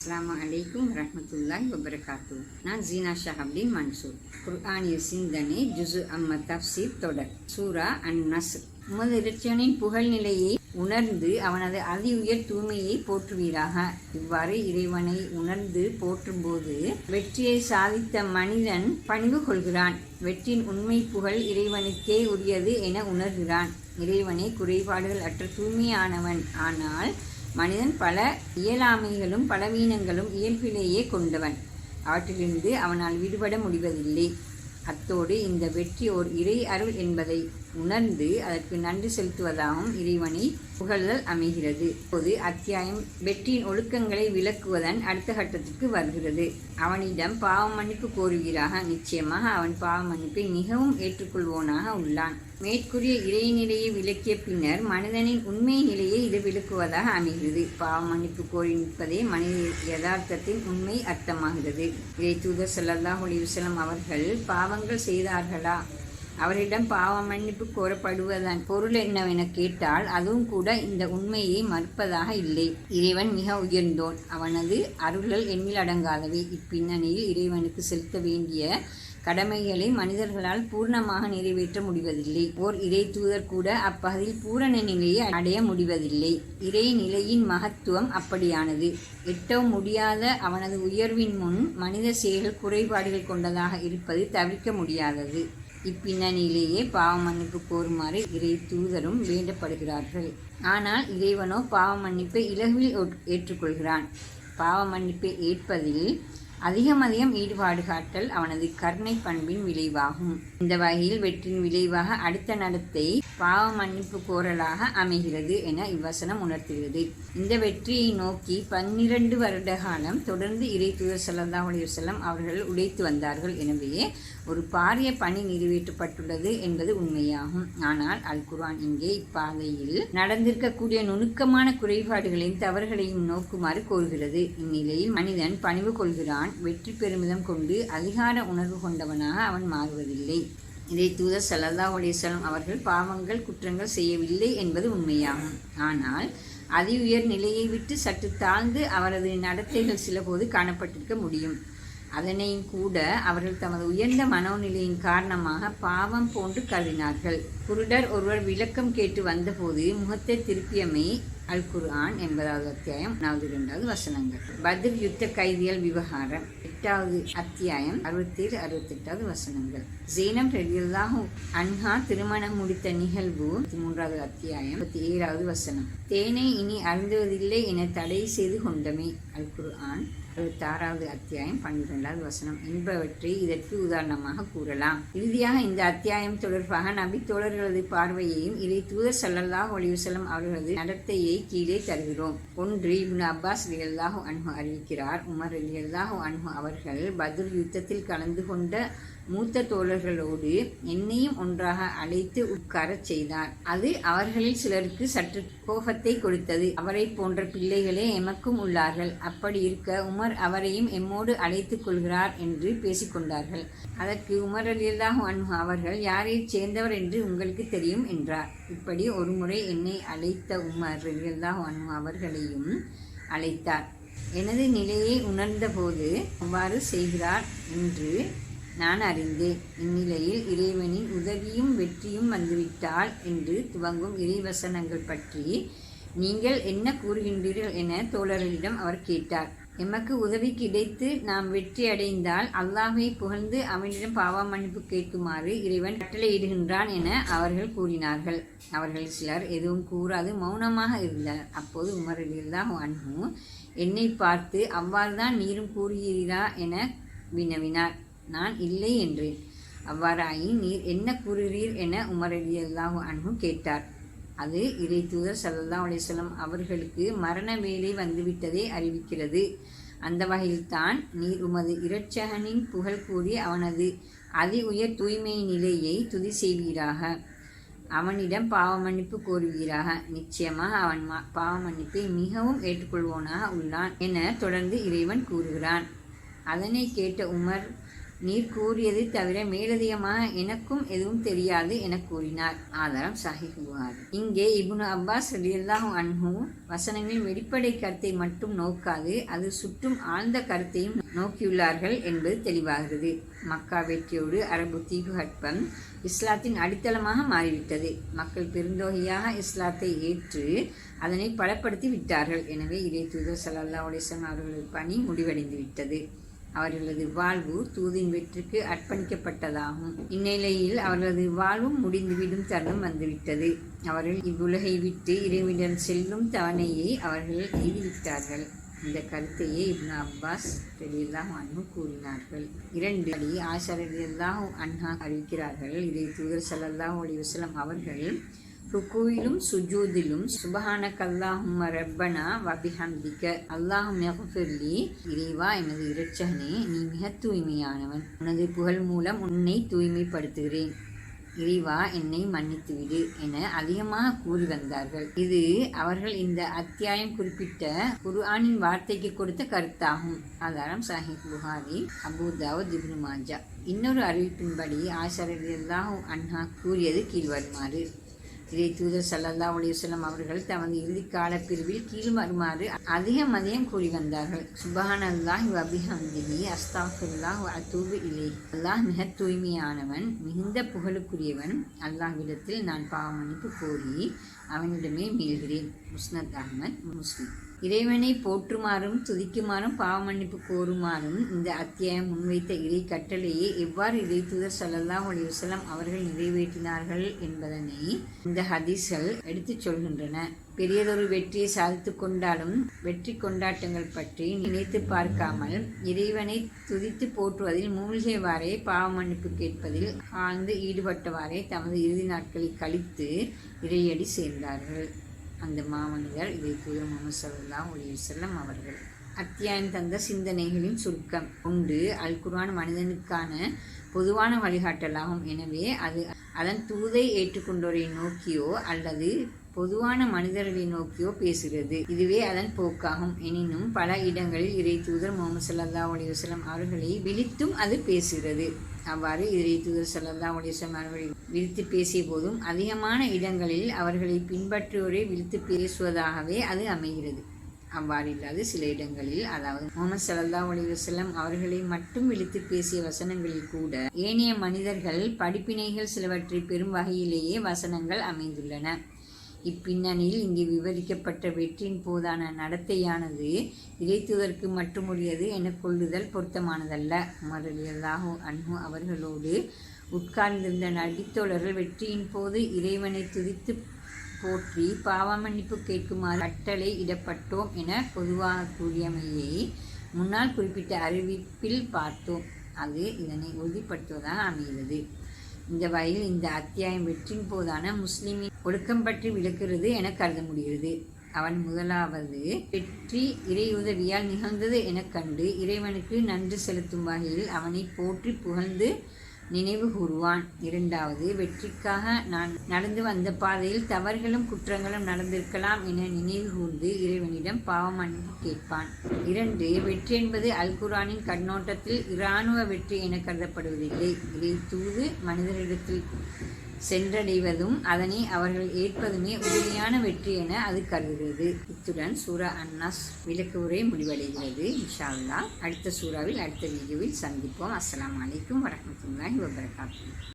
அஸ்ஸலாமு அலைக்கும் வரஹ்மத்துல்லாஹி வபரகாத்துஹு. நான் ஜீனா ஷஹாப்தீன் மன்சூர். குர்ஆனிய சிந்தனை ஜுஸு அம்ம தஃப்சீர் தொடர். சூரா அன்-நஸ்ர். உமது இறைவனின் புகழ்நிலையை உணர்ந்து அவனது அதி உயர் தூய்மையை போற்றுவீராக. இவ்வாறு இறைவனை உணர்ந்து போற்றும்போது வெற்றியை சாதித்த மனிதன் பணிவு கொள்கிறான். வெற்றியின் உண்மை புகழ் இறைவனுக்கே உரியது என உணர்கிறான். இறைவனை குறைபாடுகள் அற்ற தூய்மையானவன். ஆனால் மனிதன் பல இயலாமைகளும் பலவீனங்களும் இயல்பிலேயே கொண்டவன். அவற்றிலிருந்து அவனால் விடுபட முடிவதில்லை. அத்தோடு இந்த வெற்றி ஓர் இறை அருள் என்பதை உணர்ந்து அதற்கு நன்றி செலுத்துவதாகவும் இறைவனை புகழ்தல் அமைகிறது. இப்போது அத்தியாயம் வெற்றியின் ஒழுக்கங்களை விளக்குவதன் அடுத்த கட்டத்திற்கு வருகிறது. அவனிடம் பாவ மன்னிப்பு கோருவீராக. நிச்சயமாக அவன் பாவ மன்னிப்பை மிகவும் ஏற்றுக்கொள்வோனாக உள்ளான். மேற்கூறிய இறைநிலையை விளக்கிய பின்னர் மனிதனின் உண்மை நிலையை இது விளக்குவதாக அமைகிறது. பாவ மன்னிப்பு கோரி நிற்பதே மனித யதார்த்தத்தின் உண்மை அர்த்தமாகிறது. இறை தூதர் ஸல்லல்லாஹு அலைஹி வஸல்லம் அவர்கள் பாவங்கள் செய்தார்களா, அவரிடம் பாவ மன்னிப்பு கோரப்படுவதன் பொருள் என்னவென கேட்டால் அதுவும் கூட இந்த உண்மையை மறுப்பதாக இல்லை. இறைவன் மிக உயர்ந்தோன், அவனது அருள்கள் எண்ணில் அடங்காதவை. இப்பின்னணியில் இறைவனுக்கு செலுத்த வேண்டிய கடமைகளை மனிதர்களால் பூர்ணமாக நிறைவேற்ற முடிவதில்லை. ஓர் இறை தூதர் கூட அப்பகுதியில் பூரண நிலையை அடைய முடிவதில்லை. இறை நிலையின் மகத்துவம் அப்படியானது. எட்டவும் முடியாத அவனது உயர்வின் முன் மனித செயல்கள் குறைபாடுகள் கொண்டதாக இருப்பது தவிர்க்க முடியாதது. இப்பின்னணியிலேயே பாவ மன்னிப்பு கோருமாறு இறை தூதரும் வேண்டப்படுகிறார்கள். ஆனால் இறைவனோ பாவ மன்னிப்பை இலகுவில் ஏற்றுக்கொள்கிறான். பாவ மன்னிப்பை ஏற்பதில் அதிகம் ஈடுபாடு காட்டல் அவனது கருணை பண்பின் விளைவாகும். இந்த வகையில் வெற்றியின் விளைவாக அடுத்த நடத்தை பாவ மன்னிப்பு கோரலாக அமைகிறது என இவ்வசனம் உணர்த்துகிறது. இந்த வெற்றியை நோக்கி 12 வருட காலம் தொடர்ந்து இறை தூதர் ஸல்லல்லாஹு அலைஹி வஸல்லம் அவர்கள் உழைத்து வந்தார்கள். எனவே ஒரு பாரிய பணி நிறைவேற்றப்பட்டுள்ளது என்பது உண்மையாகும். ஆனால் அல் குர்ஆன் இங்கே இப்பாதையில் நடந்திருக்கக்கூடிய நுணுக்கமான குறைபாடுகளையும் தவறுகளையும் நோக்குமாறு கோருகிறது. இந்நிலையில் மனிதன் பணிவு கொள்கிறான். வெற்றி பெருமிதம் கொண்டு அதிகார உணர்வு கொண்டவனாக அவன் மாறுவதில்லை. இறை தூதர் ஸல்லல்லாஹு அலைஹி வஸல்லம் அவர்கள் பாவங்கள் குற்றங்கள் செய்யவில்லை என்பது உண்மையாகும். ஆனால் அதி உயர் நிலையை விட்டு சற்று தாழ்ந்து அவரது நடத்தைகள் சிலபோது காணப்பட்டிருக்க முடியும். அதனையும் கூட அவர்கள் தமது உயர்ந்த மனோநிலையின் காரணமாக பாவம் போன்று கருதினார்கள். குருடர் ஒருவர் விளக்கம் கேட்டு வந்தபோது முகத்தை திருப்பியமை அல் குர்ஆன் 80வது அத்தியாயம் 1-2 வசனங்கள். பத்ர் யுத்த கைதிகள் விவகாரம் 8வது அத்தியாயம் 67-68 வசனங்கள். ஜெய்னப் ரலியல்லாஹு அன்ஹா திருமணம் முடித்த நிகழ்வு 3வது அத்தியாயம் 37வது வசனம். தேனை இனி அருந்துவதில்லை என தடை செய்து கொண்டமே அல் குர்ஆன் 66வது அத்தியாயம் 12வது வசனம் என்பவற்றை இதற்கு உதாரணமாக கூறலாம். இறுதியாக இந்த அத்தியாயம் தொடர்பாக நபி தோழர்களது பார்வையையும் இறை தூதர் ஸல்லல்லாஹு அலைஹி வஸல்லம் அவர்களது நடத்தையை கீழே தருகிறோம். 1. இப்னு அப்பாஸ் ரலியல்லாஹு அன்ஹு அறிவிக்கிறார், உமர் ரலியல்லாஹு அன்ஹு அவர்கள் பத்ர் யுத்தத்தில் கலந்து கொண்ட மூத்த தோழர்களோடு என்னையும் ஒன்றாக அழைத்து உட்காரச் செய்தார். அது அவர்களில் சிலருக்கு சற்று கோபத்தை கொடுத்தது. அவரை போன்ற பிள்ளைகளே எமக்கும் உள்ளார்கள். அப்படி இருக்க உமர் அவரையும் எம்மோடு அழைத்துக் கொள்கிறார் என்று பேசிக்கொண்டார்கள். அதற்கு உமர் ரலியல்லாஹு அன்ஹு அவர்கள், யாரைச் சேர்ந்தவர் என்று உங்களுக்கு தெரியும் என்றார். இப்படி ஒருமுறை என்னை அழைத்த உமர் ரலியல்லாஹு அன்ஹு அவர்களையும் அழைத்தார். எனது நிலையை உணர்ந்தபோது அவ்வாறு செய்கிறார் என்று நான் அறிந்தேன். இந்நிலையில் இறைவனின் உதவியும் வெற்றியும் வந்துவிட்டால் என்று துவங்கும் இறைவசனங்கள் பற்றி நீங்கள் என்ன கூறுகின்றீர்கள் என தோழர்களிடம் அவர் கேட்டார். எமக்கு உதவி கிடைத்து நாம் வெற்றி அடைந்தால் அல்லாஹ்வை புகழ்ந்து அவனிடம் பாவ மன்னிப்பு கேட்குமாறு இறைவன் கட்டளையிடுகின்றான் என அவர்கள் கூறினார்கள். அவர்கள் சிலர் எதுவும் கூறாது மௌனமாக இருந்தனர். அப்போது உமர் ரலியல்லாஹு அன்ஹு என்னை பார்த்து, அவ்வாறுதான் நீரும் கூறுகிறீரா என வினவினார். நான் இல்லை என்றேன். அவ்வாறாயின் நீர் என்ன கூறுகிறீர் என உமர் ரலியல்லாஹு அன்ஹு கேட்டார். அது இறை தூதர் ஸல்லல்லாஹு அலைஹி வஸல்லம் அவர்களுக்கு மரண வேலை வந்துவிட்டதை அறிவிக்கிறது. அந்த வகையில்தான் நீர் உமது இரட்சகனின் புகழ் கூறி அவனது அதி உயர் தூய்மை நிலையை துதி செய்வீராக. அவனிடம் பாவ மன்னிப்பு கோருவீராக. நிச்சயமாக அவன் பாவ மன்னிப்பை மிகவும் ஏற்றுக்கொள்வோனாக உள்ளான் என தொடர்ந்து இறைவன் கூறுகிறான். அதனை கேட்ட உமர் நீர் கூறியது தவிர மேலதிகமாக எனக்கும் எதுவும் தெரியாது என கூறினார். ஆதாரம் சஹீஹ் புகாரி. இங்கே இப்னு அப்பாஸ் ரலியல்லாஹு அன்ஹு வசனங்களின் வெளிப்படை கருத்தை மட்டும் நோக்காது அது சுற்றும் ஆழ்ந்த கருத்தையும் நோக்கியுள்ளார்கள் என்பது தெளிவாகிறது. மக்கா வெற்றியோடு அரபு தீபகற்பம் இஸ்லாத்தின் அடித்தளமாக மாறிவிட்டது. மக்கள் பெருந்தொகையாக இஸ்லாத்தை ஏற்று அதனை பலப்படுத்தி விட்டார்கள். எனவே இறை தூதர் ஸல்லல்லாஹு அலைஹி வஸல்லம் அவர்களது பணி முடிவடைந்து விட்டது. அவர்களது வாழ்வு தூதின் வெற்றிக்கு அர்ப்பணிக்கப்பட்டதாகும். இந்நிலையில் அவர்களது வாழ்வும் முடிந்துவிடும் தருணம் வந்துவிட்டது. அவர்கள் இவ்வுலகை விட்டு இறைவனிடம் செல்லும் தவணையை அவர்கள் எழுதிவிட்டார்கள். இந்த கருத்தையே இப்னு அப்பாஸ் ரலியல்லாஹு அன்ஹு கூறினார்கள். 2 அடி ஆயிஷா ரலியல்லாஹு அன்ஹா அறிவிக்கிறார்கள். இறை தூதர் ஸல்லல்லாஹு அலைஹி வஸல்லம் அவர்கள் ருக்குவிலும் சுஜூதிலும் சுபஹானக அல்லாஹும்ம ரப்பனா வபிஹம்திக அல்லாஹும்ம இக்ஃபிர்லி, இறைவா எனது இரட்சகனே நீ மிக தூய்மையானவன், உனது புகழ் மூலம் உன்னை தூய்மைப்படுத்துகிறேன், இறைவா என்னை மன்னித்துவிடு என அதிகமாக கூறி வந்தார்கள். இது அவர்கள் இந்த அத்தியாயம் குறிப்பிட்ட குர்ஆனின் வார்த்தைக்கு கொடுத்த கருத்தாகும். ஆதாரம் சஹீஹ் புகாரி, அபூ தாவூத், இப்னு மாஜா. இன்னொரு அறிவிப்பின்படி ஆயிஷா ரலியல்லாஹு அன்ஹா கூறியது கீழ்வருமாறு: இறை தூதர் ஸல்லல்லாஹு அலைஹி வஸல்லம் அவர்கள் தமது இறுதிக்கால பிரிவில் கீழ்வருமாறு அதிகம் கூறி வந்தார்கள்: சுப்ஹானல்லாஹி வ பிஹம்திஹி அஸ்தக்ஃபிருல்லாஹ் வ அத்தூபு இலைஹ். அல்லாஹ் மிக தூய்மையானவன், மிகுந்த புகழுக்குரியவன். அல்லாஹ்விடத்தில் நான் பாவ மன்னிப்பு கோரி அவனிடமே மீள்கிறேன். முஸ்னத் அஹ்மத், முஸ்லிம். இறைவனை போற்றுமாறும் துதிக்குமாறும் பாவ மன்னிப்பு கோருமாறும் இந்த அத்தியாயம் முன்வைத்த இறை கட்டளையை எவ்வாறு இறை தூதர் ஸல்லல்லாஹு அலைஹி வஸல்லம் அவர்கள் நிறைவேற்றினார்கள் என்பதனை இந்த ஹதீஸ்கள் எடுத்துச் சொல்கின்றன. பெரியதொரு வெற்றியை சாதித்து கொண்டாலும் வெற்றி கொண்டாட்டங்கள் பற்றி நினைத்து பார்க்காமல் இறைவனை துதித்து போற்றுவதில் மூழ்கியவாறே பாவ மன்னிப்பு கேட்பதில் ஆழ்ந்து ஈடுபட்டவாறே தமது இறுதி நாட்களை கழித்து இறையடி சேர்ந்தார்கள். அந்த மாமனிதர் இறை தூதர் முஹம்மது ஸல்லல்லாஹு அலைஹி வஸல்லம் அவர்கள். அத்தியாயம் தந்த சிந்தனைகளின் சுருக்கம். 1. அல் குர்ஆன் மனிதனுக்கான பொதுவான வழிகாட்டலாகும். எனவே அது அதன் தூதை ஏற்றுக்கொண்டோரை நோக்கியோ அல்லது பொதுவான மனிதர்களை நோக்கியோ பேசுகிறது. இதுவே அதன் போக்காகும். எனினும் பல இடங்களில் இறை தூதர் முஹம்மது ஸல்லல்லாஹு அலைஹி வஸல்லம் அவர்களை விழித்தும் அது பேசுகிறது. அவ்வாறு இறை தூதர் ஸல்லல்லாஹு அலைஹி வஸல்லம் அவர்களை விழித்து பேசிய போதும் அதிகமான இடங்களில் அவர்களை பின்பற்றுவோரை விழித்து பேசுவதாகவே அது அமைகிறது. அவ்வாறு இல்லாது சில இடங்களில், அதாவது முஹம்மது ஸல்லல்லாஹு அலைஹி வஸல்லம் அவர்களை மட்டும் விழித்து பேசிய வசனங்களில் கூட ஏனைய மனிதர்கள் படிப்பினைகள் சிலவற்றை பெறும் வகையிலேயே வசனங்கள் அமைந்துள்ளன. இப்பின்னணியில் இங்கு விவரிக்கப்பட்ட வெற்றியின் போதான நடத்தையானது இறைத்தூதருக்கு மட்டுமுடையது என கொள்ளுதல் பொருத்தமானதல்ல. உமர் ரலியல்லாஹு அன்ஹு அவர்களோடு உட்கார்ந்திருந்த நபித்தோழர்கள் வெற்றியின் போது இறைவனை துதித்து போற்றி பாவ மன்னிப்பு கேட்குமாறு கட்டளை இடப்பட்டோம் என பொதுவாக கூறியமையை முன்னால் குறிப்பிட்ட அறிவிப்பில் பார்த்தோம். அது இதனை உறுதிப்படுத்துவதாக அமைகிறது. இந்த வகையில் இந்த அத்தியாயம் வெற்றியின் போதான முஸ்லிமின் ஒழுக்கம் பற்றி விளக்குகிறது என கருத முடிகிறது. அவன் முதலாவது வெற்றி இறையுதவியால் நிகழ்ந்தது என கண்டு இறைவனுக்கு நன்றி செலுத்தும் வகையில் அவனை போற்றி புகழ்ந்து நினைவு கூறுவான். 2வது, வெற்றிக்காக நான் நடந்து வந்த பாதையில் தவறுகளும் குற்றங்களும் நடந்திருக்கலாம் என நினைவு கூர்ந்து இறைவனிடம் பாவ மன்னிப்பு கேட்பான். 2. வெற்றி என்பது அல் குர்ஆனின் கண்ணோட்டத்தில் இராணுவ வெற்றி என கருதப்படுவதில்லை. இறை தூது மனிதரிடத்தில் சென்றடைவதும் அதனை அவர்கள் ஏற்பதுமே உண்மையான வெற்றி என அது கருதுகிறது. இத்துடன் சூரா அன்-நஸ் விளக்க உரை முடிவடைகிறது. இன்ஷா அல்லாஹ் அடுத்த சூறாவில் அடுத்த வீடியோவில் சந்திப்போம். அஸ்ஸலாமு அலைக்கும் வரஹ்மத்துல்லாஹி வபரகாத்துஹு.